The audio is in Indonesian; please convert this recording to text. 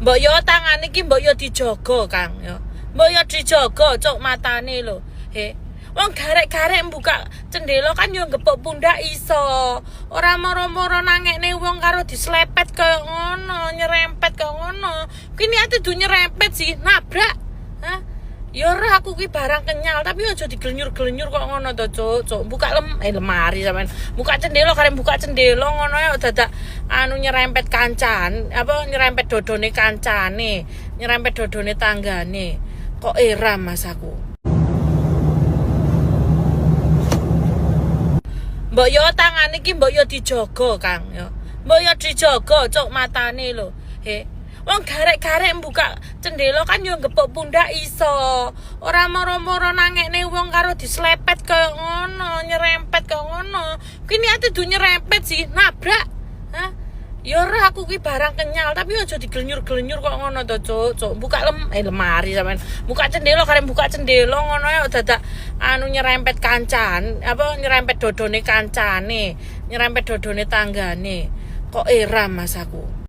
Mbok yo tangane iki mbok yo dijaga, Kang, yo. Mbok yo dijaga cuk matane lho. Wong garek-garek buka cendela kan yo ngepuk pundak iso. Ora moro-moro nangekne wong karo dislepet kaya ngono, nyerempet kaya ngono. Ki niate du nyerempet sih, nabrak. Hah? Ya ora aku ki barang kenyal, tapi aja diglenyur-glenyur kok ngono to, Cuk. Buka lemari sampean. Buka cendela karep buka cendela ngono ya dadak nyerempet kancan, apa nyerempet dodone kancane, nyerempet dodone tanggane. Kok eram Mas aku. Mbok yo tangane iki mbok yo dijaga, Kang, yo. Mbok yo dijaga cuk matane lho. Wong garek-garek buka cendela kan yo ngepuk pundak iso. Ora moro-moro nangekne wong karo dislepet kaya ngono, nyerempet kaya ngono. Ki niate du nyerempet sih, nabrak. Hah? Ya ora aku ki barang kenyal, tapi aja diglenyur-glenyur kok ngono to, Cuk. Buka lemari sampean. Buka cendela karep buka cendela ngono ya dadak nyerempet kancan, apa nyerempet dodone kancane, nyerempet dodone tanggane. Kok eram Mas aku.